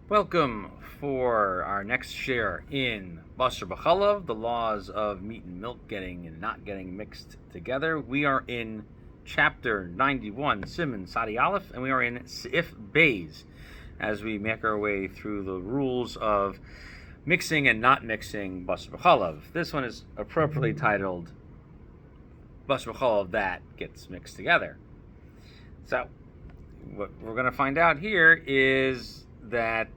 Welcome for our next share in Basar B'chalav, the laws of meat and milk getting and not getting mixed together. We are in chapter 91, Siman Sadi Aleph, and we are in Sif Beis as we make our way through the rules of mixing and not mixing Basar B'chalav. This one is appropriately titled Basar B'chalav that gets mixed together. So, what we're going to find out here is that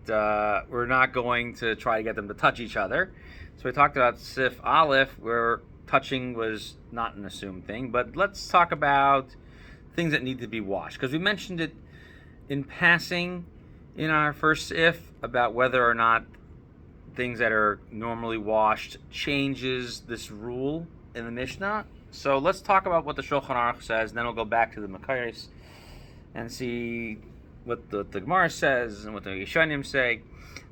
we're not going to try to get them to touch each other. So we talked about Sif Aleph, where touching was not an assumed thing, but let's talk about things that need to be washed, because we mentioned it in passing in our first Sif about whether or not things that are normally washed changes this rule in the Mishnah. So let's talk about what the Shulchan Aruch says, and then we'll go back to the Makayos and see what the Gemara says and what the Yeshanim say.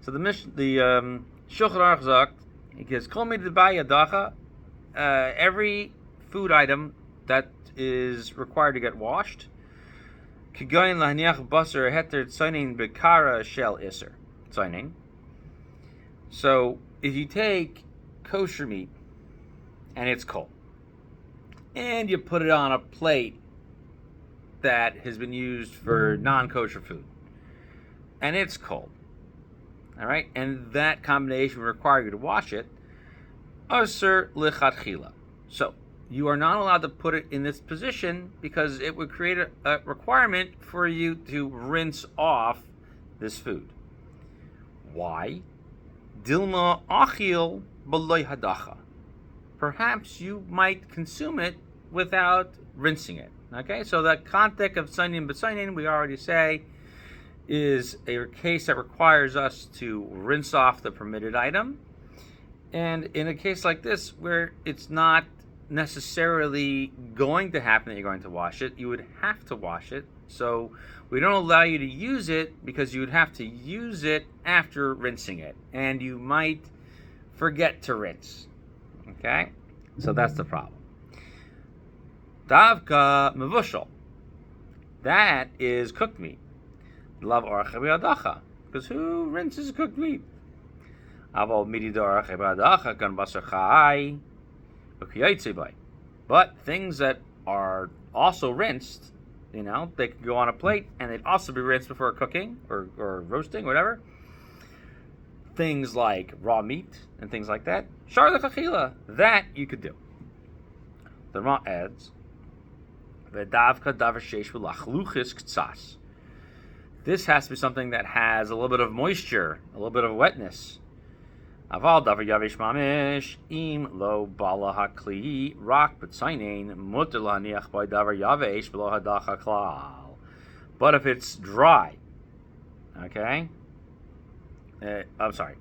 So the Shulchan Aruch sagt, he says, "Kol midibay every food item that is required to get washed, kigoyin lahniach basar heter tzainin bekara shel iser tzainin." So if you take kosher meat and it's cold, and you put it on a plate that has been used for non-kosher food, and it's cold, all right, and that combination will require you to wash it, asur lichatchila. So you are not allowed to put it in this position because it would create a requirement for you to rinse off this food. Why? Dilma achil b'loy hadacha. Perhaps you might consume it without rinsing it. Okay, so the context of Sainin B'Sainin, we already say, is a case that requires us to rinse off the permitted item. And in a case like this, where it's not necessarily going to happen that you're going to wash it, you would have to wash it. So we don't allow you to use it because you would have to use it after rinsing it. And you might forget to rinse. Okay, so that's the problem. Davka mevushal, that is cooked meat. Lav orche b'adacha, because who rinses cooked meat? Aval midida orche b'adacha kan basar chai, ukiyotze bay. But things that are also rinsed, they could go on a plate and they'd also be rinsed before cooking or roasting, whatever. Things like raw meat and things like that, shar l'chachila, that you could do. The Rama adds, this has to be something that has a little bit of moisture, a little bit of wetness. But if it's dry, okay? I'm sorry.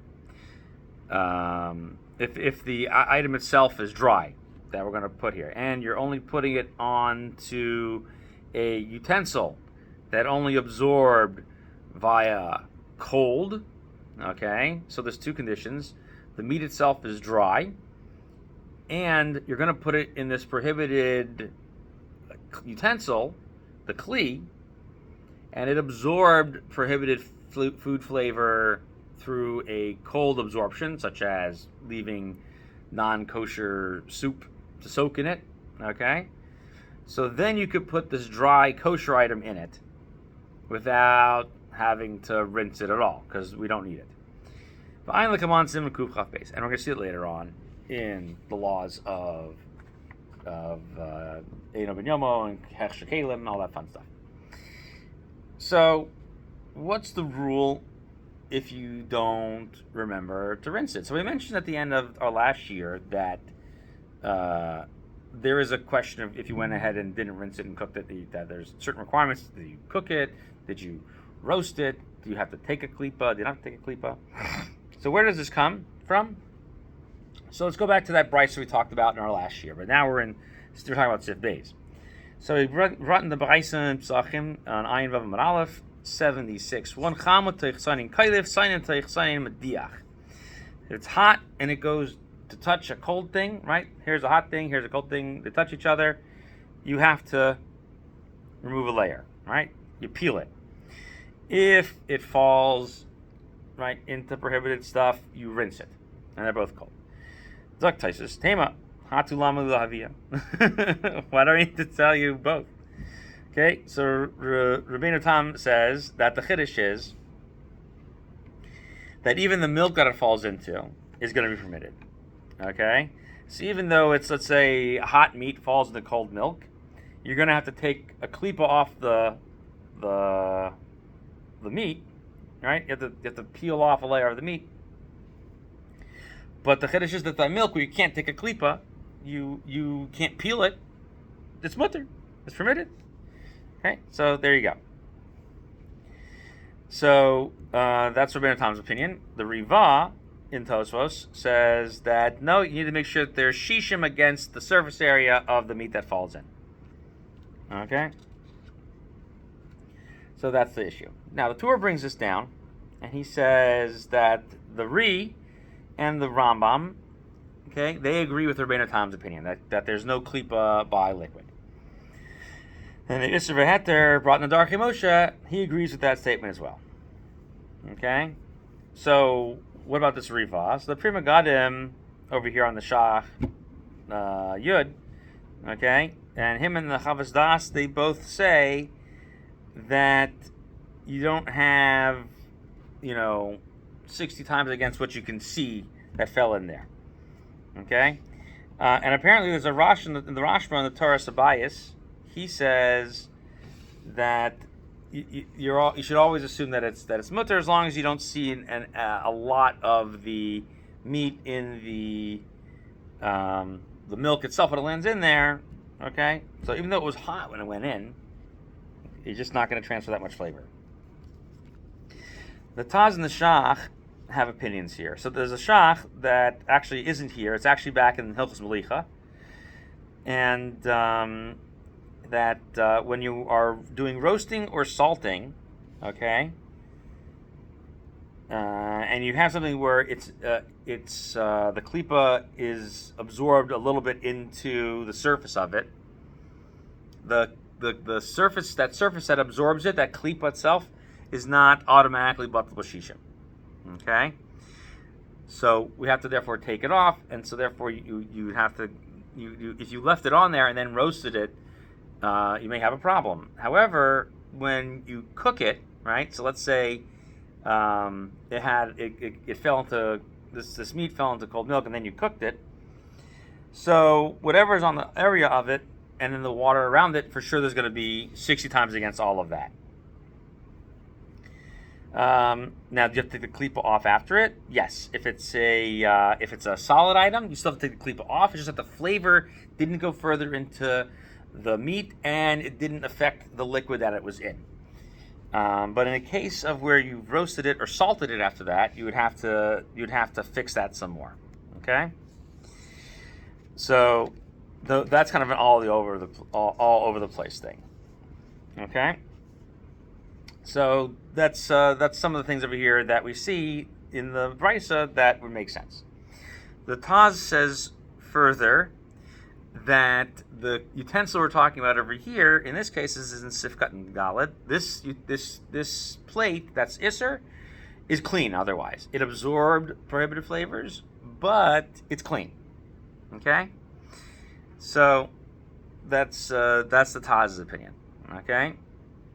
If the item itself is dry, that we're going to put here, and you're only putting it onto a utensil that only absorbed via cold, okay? So there's two conditions. The meat itself is dry, and you're going to put it in this prohibited utensil, the kli, and it absorbed prohibited food flavor through a cold absorption, such as leaving non-kosher soup to soak in it, okay? So then you could put this dry kosher item in it without having to rinse it at all, because we don't need it. And we're going to see it later on in the laws of Eino Ben Yomo and Hechsher Kalim and all that fun stuff. So what's the rule if you don't remember to rinse it? So we mentioned at the end of our last year that there is a question of if you went ahead and didn't rinse it and cooked it, that there's certain requirements. Did you cook it? Did you roast it? Do you have to take a klipa? Do you not have to take a klipa? So where does this come from? So let's go back to that brisa we talked about in our last year. But now we're talking about Sif Beis. So we brought in the brisa in Psachim on Ayin Vav Amud Aleph 76. One chamot teich sainin kailif, sainin teich sainin Deah. It's hot and it goes to touch a cold thing, right? Here's a hot thing, here's a cold thing. They touch each other. You have to remove a layer, right? You peel it. If it falls right, into prohibited stuff, you rinse it. And they're both cold. Zok Taisus, Tema, Hatu Lama Lahavia. Why do I need to tell you both? Okay, so Rabbeinu Tam says that the Chiddush is that even the milk that it falls into is going to be permitted. Okay? So even though it's, let's say, hot meat falls into cold milk, you're going to have to take a klipa off the meat, right? You have to peel off a layer of the meat. But the chiddush is that the milk, where you can't take a klipa, you can't peel it. It's mutter. It's permitted. Okay, so there you go. So that's Rabbeinu Tam's opinion. The Riva in Tosfos says that no, you need to make sure that there's shishim against the surface area of the meat that falls in. Okay? So that's the issue. Now the Torah brings this down, and he says that the Ri and the Rambam, okay, they agree with Rabbeinu Tam's opinion that there's no klipa by liquid. And the Isser V'Heter brought in the Darkei Moshe, he agrees with that statement as well. Okay? So, what about this Riva? So the Pri Megadim over here on the Shach Yud, okay, and him and the Chavas Das, they both say that you don't have, 60 times against what you can see that fell in there. Okay? And apparently there's a Rosh in the Rashba on the Torah Sabayis. He says that you should always assume that it's mutter as long as you don't see a lot of the meat in the milk itself when it lands in there. Okay, so even though it was hot when it went in, you're just not going to transfer that much flavor. The Taz and the Shach have opinions here. So there's a Shach that actually isn't here. It's actually back in Hilchos Melicha, and that when you are doing roasting or salting, okay, and you have something where it's the klipa is absorbed a little bit into the surface of it, the surface that absorbs it, that klipa itself, is not automatically batal b'shishim. Okay, so we have to therefore take it off, and so therefore you have to if you left it on there and then roasted it, you may have a problem. However, when you cook it, right? So let's say it fell into this meat fell into cold milk, and then you cooked it. So whatever is on the area of it, and then the water around it, for sure there's going to be 60 times against all of that. Now, do you have to take the klipa off after it? Yes. If it's a solid item, you still have to take the klipa off. It's just that the flavor didn't go further into the meat, and it didn't affect the liquid that it was in. But in a case of where you've roasted it or salted it after that, you'd have to fix that some more. Okay. So that's kind of an all over the place thing. Okay. So that's some of the things over here that we see in the Brisa that would make sense. The Taz says further that the utensil we're talking about over here, in this case, this is in Sifkat and Galad. This plate that's Isser is clean. Otherwise, it absorbed prohibited flavors, but it's clean. Okay, so that's the Taz's opinion. Okay.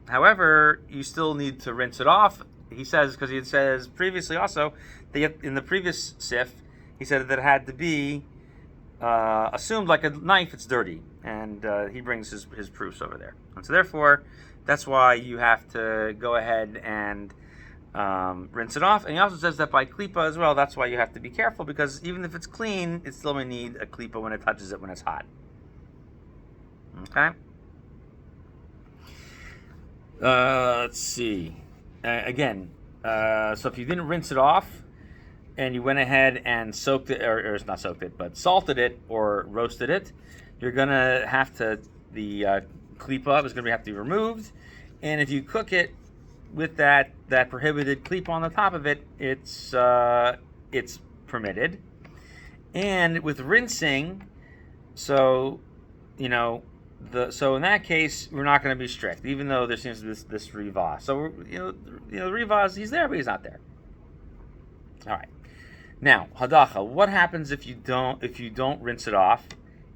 However, you still need to rinse it off. He says, because he says previously also, in the previous sif, he said that it had to be assumed like a knife, it's dirty. And he brings his proofs over there. And so therefore, that's why you have to go ahead and rinse it off. And he also says that by klipa as well, that's why you have to be careful, because even if it's clean, it still may need a klipa when it touches it when it's hot. Okay? Let's see. Again, so if you didn't rinse it off and you went ahead and soaked it, or not soaked it, but salted it or roasted it, you're going to have to, the klipa is going to have to be removed. And if you cook it with that prohibited klipa on the top of it, it's permitted. And with rinsing, so, so in that case, we're not going to be strict, even though there seems to be this Riva. So, the Riva, he's there, but he's not there. All right. Now, hadacha. What happens if you don't rinse it off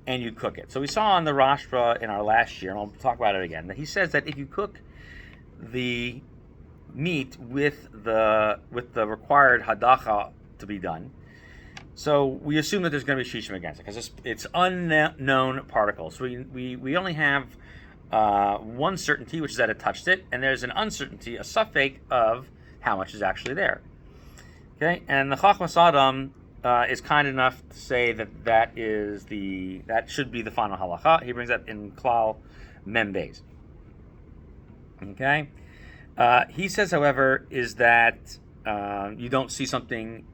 and you cook it? So we saw on the Rashba in our last year, and I'll talk about it again. That he says that if you cook the meat with the required hadacha to be done, so we assume that there's going to be shishim against it because it's unknown particles. So we only have one certainty, which is that it touched it, and there's an uncertainty, a suffix of how much is actually there. Okay, and the Chachmas Adam is kind enough to say that should be the final halacha. He brings that in Klal Mem Beis. Okay, he says, however, is that you don't see something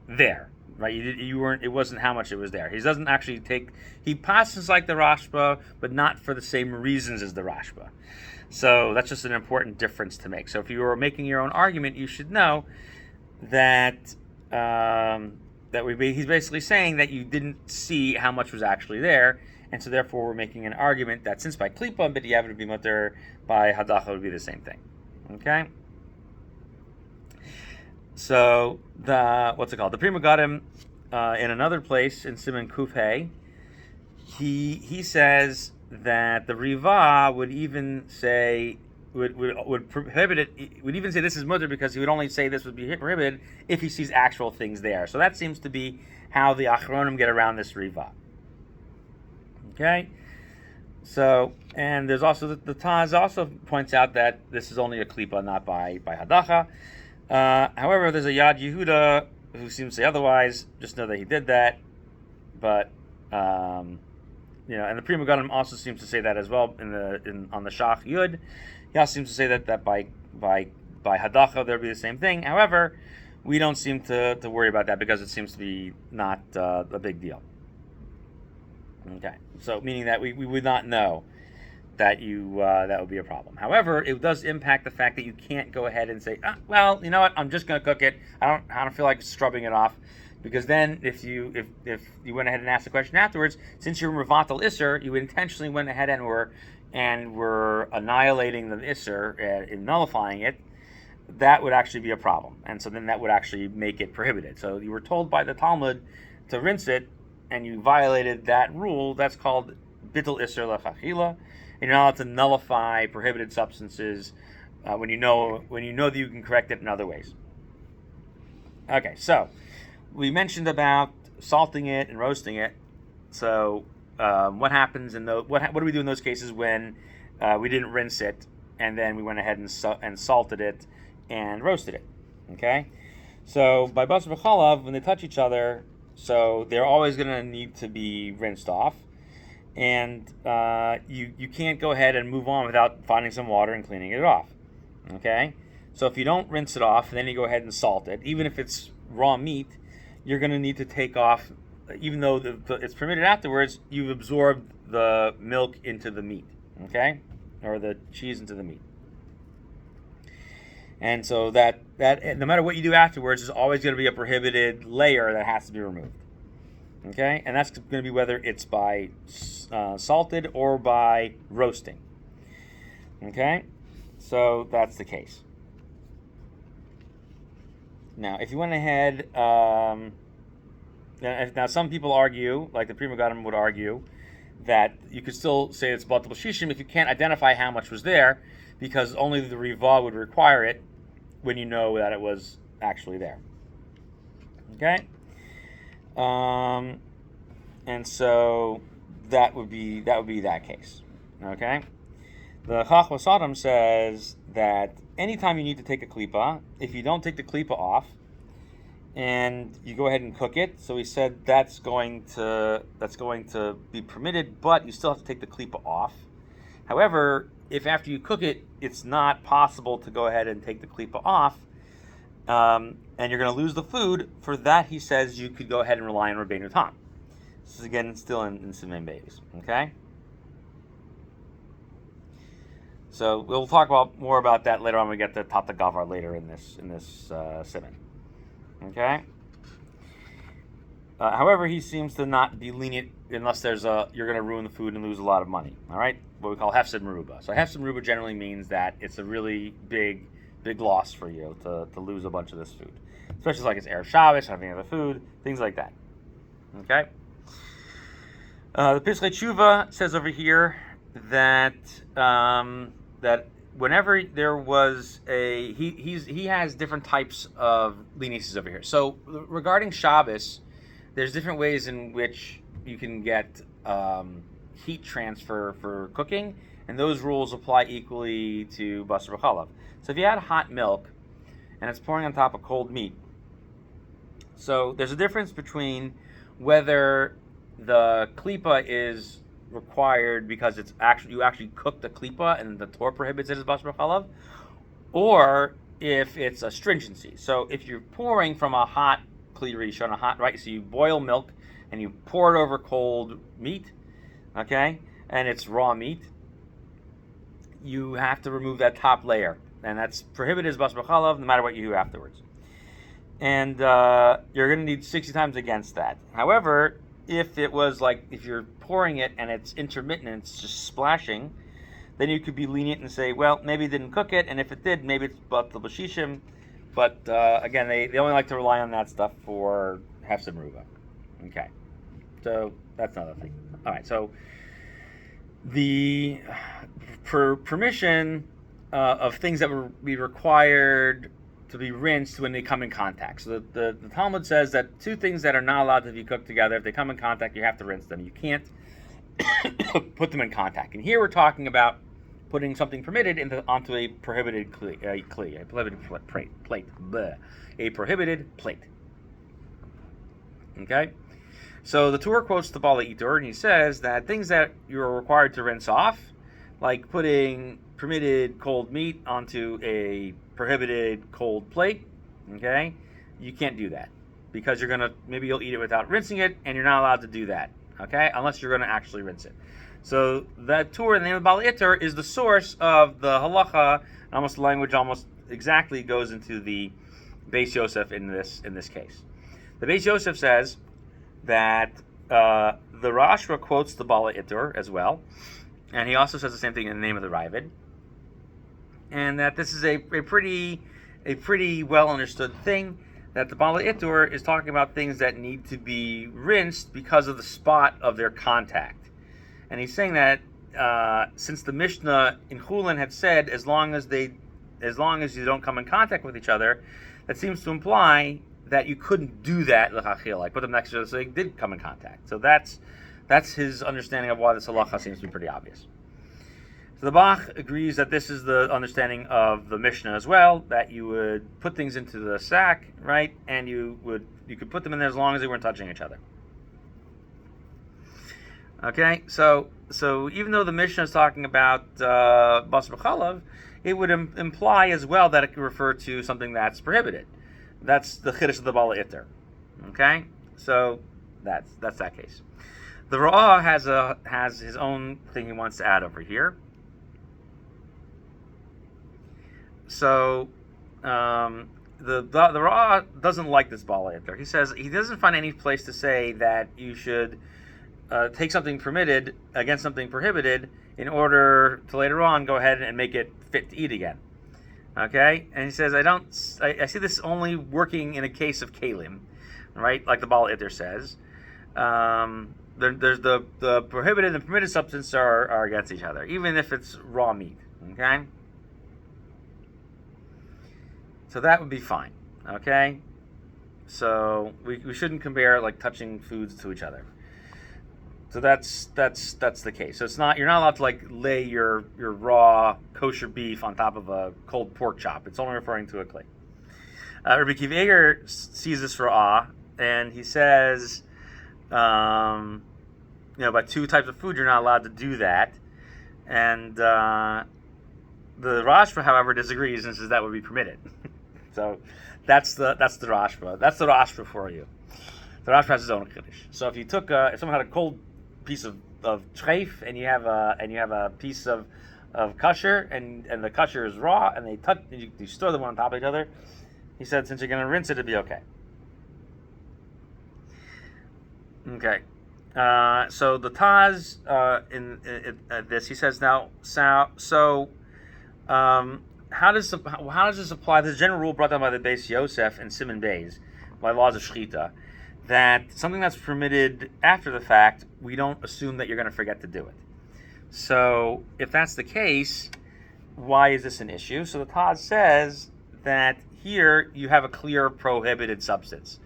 there, right? You weren't. It wasn't how much it was there. He doesn't actually take. He passes like the Rashba, but not for the same reasons as the Rashba. So that's just an important difference to make. So if you were making your own argument, you should know that he's basically saying that you didn't see how much was actually there, and so therefore we're making an argument that since by klipa and b'diavad would be mutter, by hadacha would be the same thing. Okay. So the Pri Megadim in another place in Siman Kuf Hey, he says that the Riva would even say would prohibit it. Would even say this is mutter because he would only say this would be prohibited if he sees actual things there. So that seems to be how the Achronim get around this Riva. Okay. So, and there's also the Taz also points out that this is only a klipa, not by hadacha. However, there's a Yad Yehuda who seems to say otherwise. Just know that he did that, but and the Pri Megadim also seems to say that as well on the Shach Yud. He also seems to say that by hadacha there'll be the same thing. However, we don't seem to worry about that because it seems to be not a big deal. Okay, so meaning that we would not know that that would be a problem. However, it does impact the fact that you can't go ahead and say, well, you know what, I'm just going to cook it. I don't feel like scrubbing it off, because then if you went ahead and asked the question afterwards, since you're mevatel iser, you intentionally went ahead and were annihilating the iser and nullifying it. That would actually be a problem, and so then that would actually make it prohibited. So you were told by the Talmud to rinse it, and you violated that rule. That's called bittul iser lechachila. And you're not allowed to nullify prohibited substances when you know that you can correct it in other ways. Okay, so we mentioned about salting it and roasting it. So what happens what do we do in those cases when we didn't rinse it and then we went ahead and salted it and roasted it? Okay, so by basar v'chalav, when they touch each other, so they're always going to need to be rinsed off. And you can't go ahead and move on without finding some water and cleaning it off. Okay? So if you don't rinse it off, and then you go ahead and salt it, even if it's raw meat, you're going to need to take off, even though it's permitted afterwards, you've absorbed the milk into the meat. Okay? Or the cheese into the meat. And so that no matter what you do afterwards, there's always going to be a prohibited layer that has to be removed. Okay, and that's going to be whether it's by salted or by roasting. Okay, so that's the case. Now, if you went ahead, now some people argue, like the Pri Megadim would argue, that you could still say it's batel b'shishim if you can't identify how much was there, because only the Riva would require it when you know that it was actually there. Okay. And so that would be that case. Okay, the Chachmas Adam says that anytime you need to take a klipa, if you don't take the klipa off and you go ahead and cook it, so he said that's going to be permitted, but you still have to take the klipa off. However, if after you cook it, it's not possible to go ahead and take the klipa off, and you're going to lose the food, for that he says you could go ahead and rely on Rabbeinu Tam. This is again still in Siman Beis. Okay? So we'll talk more about that later on when we get to Tata Gavar later in this Siman. Okay? However, he seems to not be lenient unless you're going to ruin the food and lose a lot of money. All right? What we call hefsed meruba. So hefsed meruba generally means that it's a really big big loss for you to lose a bunch of this food, especially like it's Erev Shabbos, having other food, things like that. Okay. The Pischei Tshuva says over here that that whenever there was he has different types of leniencies over here. So regarding Shabbos, there's different ways in which you can get heat transfer for cooking, and those rules apply equally to Basar B'chalav. So if you had hot milk and it's pouring on top of cold meat, so there's a difference between whether the klipa is required because it's you actually cook the klipa and the Torah prohibits it as Basar B'chalav, or if it's a stringency. So if you're pouring from a hot kli rishon, a hot, right? So you boil milk and you pour it over cold meat, okay, and it's raw meat. You have to remove that top layer, and that's prohibited as Basar B'chalav no matter what you do afterwards. And you're going to need 60 times against that. However, if it was like, if you're pouring it and it's intermittent and it's just splashing, then you could be lenient and say, well, maybe it didn't cook it, and if it did, maybe it's batel b'shishim. But again, they only like to rely on that stuff for hefsed meruba. Okay, so that's another thing. All right, so for permission of things that would be required to be rinsed when they come in contact. So the Talmud says that two things that are not allowed to be cooked together, if they come in contact, you have to rinse them. You can't put them in contact. And here we're talking about putting something permitted onto a prohibited a prohibited plate. Bleh. A prohibited plate. Okay? So the Torah quotes the Bala Itur, and he says that things that you're required to rinse off, like putting permitted cold meat onto a prohibited cold plate, okay, you can't do that because maybe you'll eat it without rinsing it, and you're not allowed to do that, okay, unless you're going to actually rinse it. So that Torah, the name of Bala Itur, is the source of the halacha. Almost the language almost exactly goes into the Beis Yosef in this case. The Beis Yosef says that the Rashba quotes the Bala Itur as well, and he also says the same thing in the name of the Ravid, and that this is a pretty well understood thing, that the Bala Itur is talking about things that need to be rinsed because of the spot of their contact. And he's saying that since the Mishnah in Chulin had said as long as you don't come in contact with each other, that seems to imply that you couldn't do that l'chachil, like put them next to each other so they did come in contact. So that's his understanding of why this halacha seems to be pretty obvious. So the Bach agrees that this is the understanding of the Mishnah as well, that you would put things into the sack, right, and you could put them in there as long as they weren't touching each other. Okay, so even though the Mishnah is talking about Basar B'chalav, it would imply as well that it could refer to something that's prohibited. That's the chiddush of the Bala Itur. Okay, so that's that case. The Ra'ah has his own thing he wants to add over here. So the Ra'ah doesn't like this Bala Itur. He says he doesn't find any place to say that you should take something permitted against something prohibited in order to later on go ahead and make it fit to eat again. Okay, and he says I see this only working in a case of kalim, right? Like the Bala Itur says. There's the prohibited and permitted substance are against each other, even if it's raw meat. Okay, so that would be fine. Okay, so we shouldn't compare like touching foods to each other. So that's the case. So you're not allowed to like lay your raw kosher beef on top of a cold pork chop. It's only referring to a clay. Rabbi Akiva Eiger sees this Ra'ah, and he says, by two types of food you're not allowed to do that. And the Rashba, however, disagrees and says that would be permitted. So that's the Rashba. That's the Rashba for you. The Rashba has his own chiddush. So if you took if someone had a cold piece of treif and you have a piece of kosher and the kosher is raw and you store them on top of each other, he said since you're going to rinse it, it'd be okay. Okay. So the Taz in this, he says now, how does this apply? There's a general rule brought down by the Beis Yosef and Simon Beis, by laws of Shechita, that something that's permitted after the fact, we don't assume that you're going to forget to do it. So if that's the case, why is this an issue? So the Taz says that here you have a clear prohibited substance.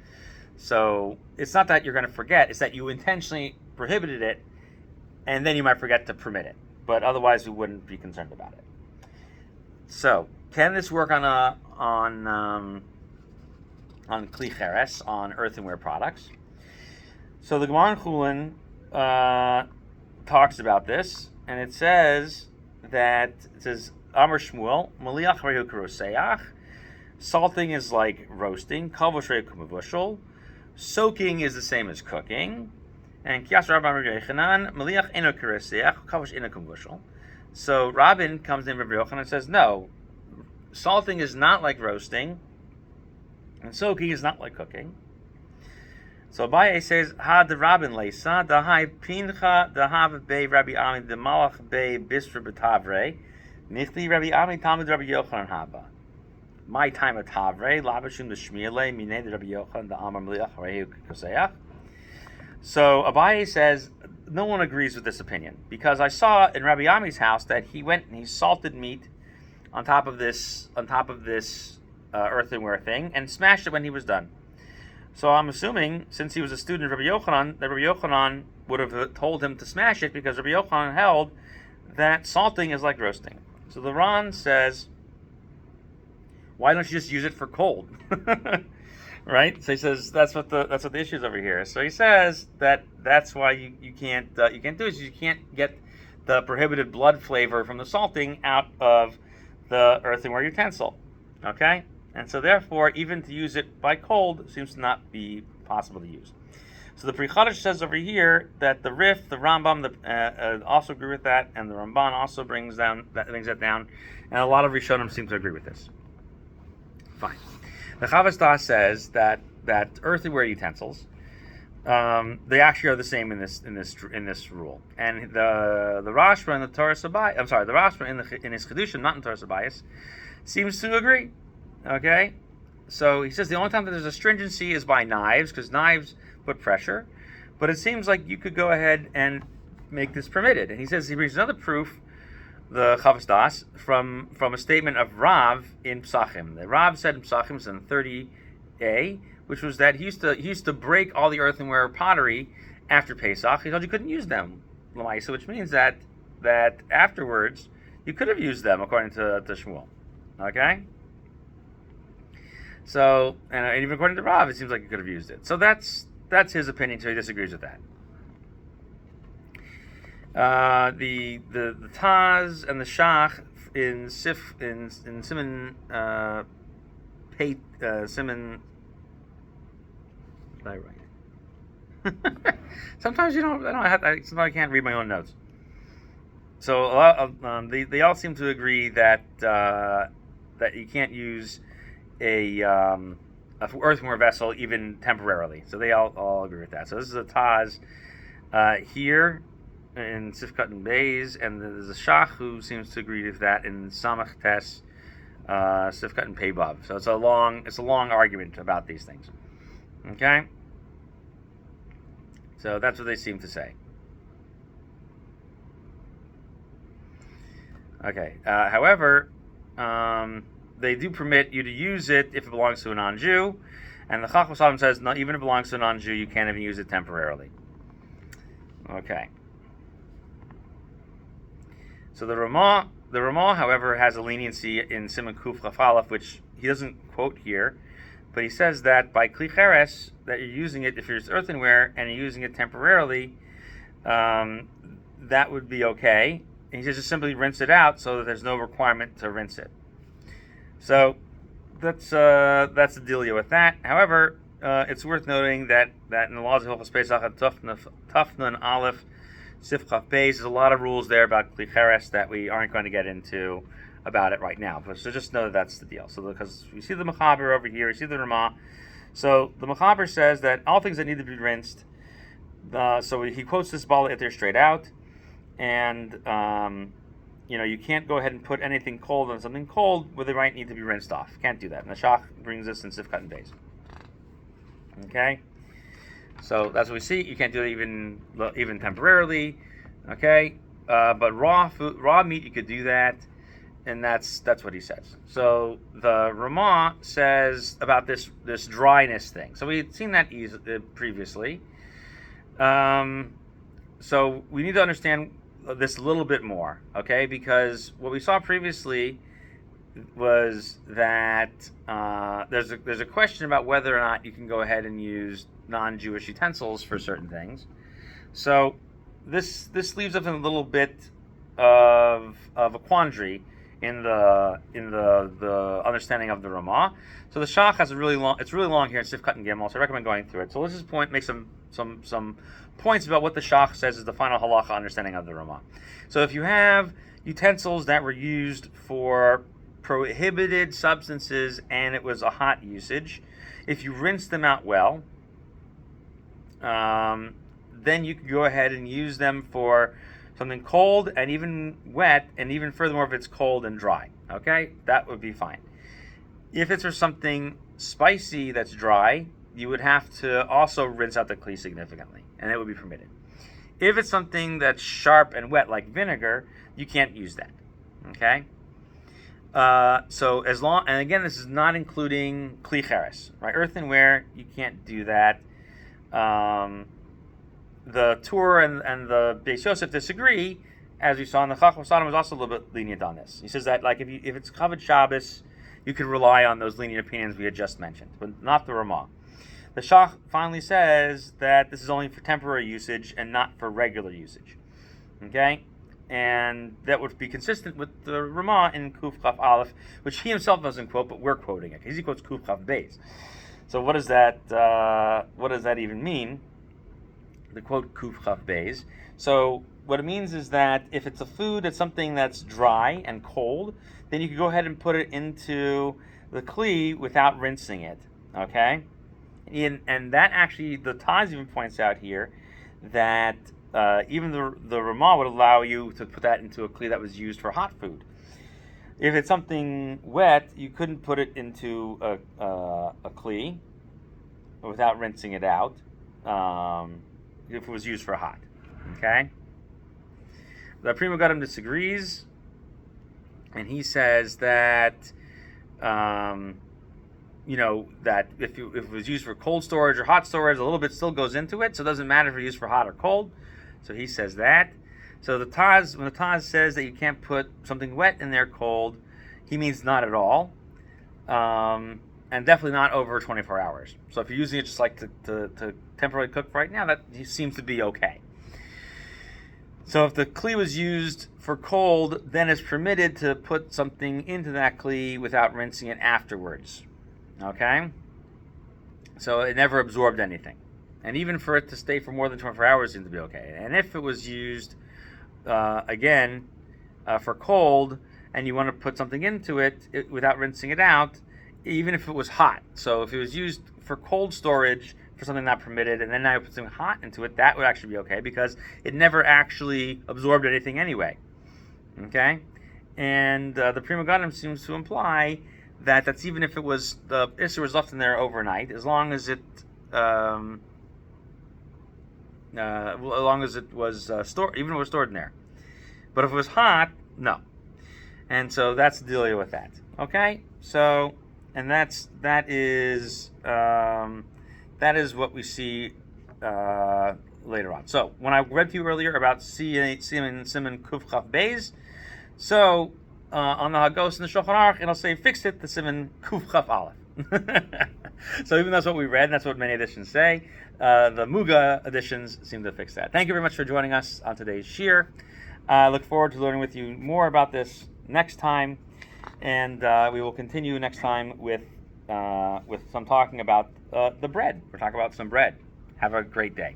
So it's not that you're going to forget, it's that you intentionally prohibited it, and then you might forget to permit it. But otherwise we wouldn't be concerned about it. So, can this work on Kli Cheres, on earthenware products? So the Gemara in Chulin talks about this, and it says Amar Shmuel, Maliach Rehu Karoseach, salting is like roasting, Kalvosh Rehu Kumavushal, soaking is the same as cooking, and Kiyas Rabban Rabbi Yochanan, Maliach Eno Karoseach, Kalvosh Eno Kumavushal. So Rabin comes in Rabbi Yochanan and says, no, salting is not like roasting, and soaking is not like cooking. So Abaye says, Ha de Rabin leisa, da hai pincha, da have be Rabbi Ami, de malach be bisra betavre, nichli Rabbi Ami, Talmud Rabbi Yochanan haba. My time at Tavre, labashum de shmiele, mine de Rabbi Yochanan, da amar meliach rehu koseach. So Abaye says, no one agrees with this opinion, because I saw in Rabbi Ami's house that he went and he salted meat on top of this earthenware thing and smashed it when he was done. So I'm assuming, since he was a student of Rabbi Yochanan, that Rabbi Yochanan would have told him to smash it, because Rabbi Yochanan held that salting is like roasting. So the Ran says, why don't you just use it for cold? Right? So he says that's what the issue is over here. So he says that's why you can't do it. You can't get the prohibited blood flavor from the salting out of the earthenware utensil. Okay? And so therefore, even to use it by cold seems to not be possible to use. So the Pri Chadash says over here that the Rif, the Rambam, also agree with that, and the Ramban also brings that down, and a lot of Rishonim seem to agree with this. Fine. The Chavas Deah says that earthenware utensils, they actually are the same in this rule. And the Rashba in the Torah Sabayis, the Rashba in his Chedushim, not in Torah Sabayis, seems to agree. Okay, so he says the only time that there's a stringency is by knives, because knives put pressure. But it seems like you could go ahead and make this permitted. And he says he brings another proof, the Chavas Deah, from a statement of Rav in Psachim. The Rav said in Psachim, it's in 30a, which was that he used to break all the earthenware pottery after Pesach. He told you couldn't use them, L'maisa, which means that afterwards you could have used them according to Shmuel. Okay. So, and even according to Rav, it seems like you could have used it. So that's his opinion. So he disagrees with that. The Taz and the Shach in Simon Simon. Did I write? Sometimes sometimes I can't read my own notes. So a lot of, they all seem to agree that you can't use a earthenware vessel even temporarily. So they all agree with that. So this is a Taz here in Sifkat and Beis, and there's a Shach who seems to agree with that in Samach Tes, Sifkat and Peibav. So it's a long argument about these things. Okay? So that's what they seem to say. Okay. However, they do permit you to use it if it belongs to a non-Jew, and the Chacham Shalom says not even if it belongs to a non-Jew, you can't even use it temporarily. Okay. So the Ramah, however, has a leniency in Siman Kuf Chaf Aleph, which he doesn't quote here, but he says that by Kli Cheres, that you're using it if you're earthenware and you're using it temporarily, that would be okay. And he says just simply rinse it out so that there's no requirement to rinse it. So that's the deal with that. However, it's worth noting that in the laws of Hilchos Pesach Tafnun Aleph Sif Chaf Beis, there's a lot of rules there about Kli Cheres that we aren't going to get into about it right now. So just know that that's the deal. So because you see the Mechaber over here, you see the Ramah. So the Mechaber says that all things that need to be rinsed. So he quotes this Bala there straight out, and you can't go ahead and put anything cold on something cold where they might need to be rinsed off. Can't do that. And the Shach brings this in Sifkat and Beis. Okay? So that's what we see. You can't do it even temporarily. Okay? But raw meat, you could do that. And that's what he says. So the Ramah says about this dryness thing. So we had seen that previously. So we need to understand this a little bit more, okay? Because what we saw previously was that there's a question about whether or not you can go ahead and use non-Jewish utensils for certain things. So this leaves us in a little bit of a quandary in the understanding of the Ramah. So the Shach has it's really long here in Sifkat and Gimel, so I recommend going through it. So let's just make some points about what the Shach says is the final halacha understanding of the Ramah. So if you have utensils that were used for prohibited substances and it was a hot usage, if you rinse them out well, then you can go ahead and use them for something cold and even wet, and even furthermore if it's cold and dry. Okay, that would be fine. If it's for something spicy that's dry, you would have to also rinse out the kli significantly, and it would be permitted. If it's something that's sharp and wet, like vinegar, you can't use that. Okay. So and again, this is not including kli cheres, right? Earthenware, you can't do that. The Tur and the Beis Yosef disagree, as we saw in the Chacham Sodom was also a little bit lenient on this. He says that like if it's Kavod Shabbos, you can rely on those lenient opinions we had just mentioned, but not the Ramah. The Shach finally says that this is only for temporary usage and not for regular usage. Okay? And that would be consistent with the Ramah in Kuf Chaf Aleph, which he himself doesn't quote, but we're quoting it, because he quotes Kuf Chaf Beis. So what does that even mean? The quote Kuf Chaf Beis. So what it means is that if it's a food, it's something that's dry and cold, then you can go ahead and put it into the kli without rinsing it. Okay? And that actually, the Taz even points out here that even the Ramah would allow you to put that into a kli that was used for hot food. If it's something wet, you couldn't put it into a kli without rinsing it out if it was used for hot. Okay? The Prima Gadim disagrees, and he says that that if it was used for cold storage or hot storage, a little bit still goes into it, so it doesn't matter if it's used for hot or cold. So he says that. So when the Taz says that you can't put something wet in there cold, he means not at all, and definitely not over 24 hours. So if you're using it just like to temporarily cook right now, that seems to be okay. So if the kli was used for cold, then it's permitted to put something into that kli without rinsing it afterwards. Okay? So it never absorbed anything. And even for it to stay for more than 24 hours seems to be okay. And if it was used, for cold, and you want to put something into it without rinsing it out, even if it was hot. So if it was used for cold storage for something not permitted, and then now you put something hot into it, that would actually be okay, because it never actually absorbed anything anyway. Okay? And the Prima Gadim seems to imply that that's even if it was, the Isser was left in there overnight, as long as it was stored, even if it was stored in there. But if it was hot, no. And so that's the deal with that. Okay? So, and that is what we see later on. So when I read to you earlier about Simon Kuf Chaf Beis, so on the Hagos and the Shulchan Aruch, it'll say fix it to Simon Kuf Chaf Aleph. So even that's what we read, and that's what many editions say. The Muga editions seem to fix that. Thank you very much for joining us on today's Shir. I look forward to learning with you more about this next time, and we will continue next time with some talking about the bread. We're talking about some bread. Have a great day.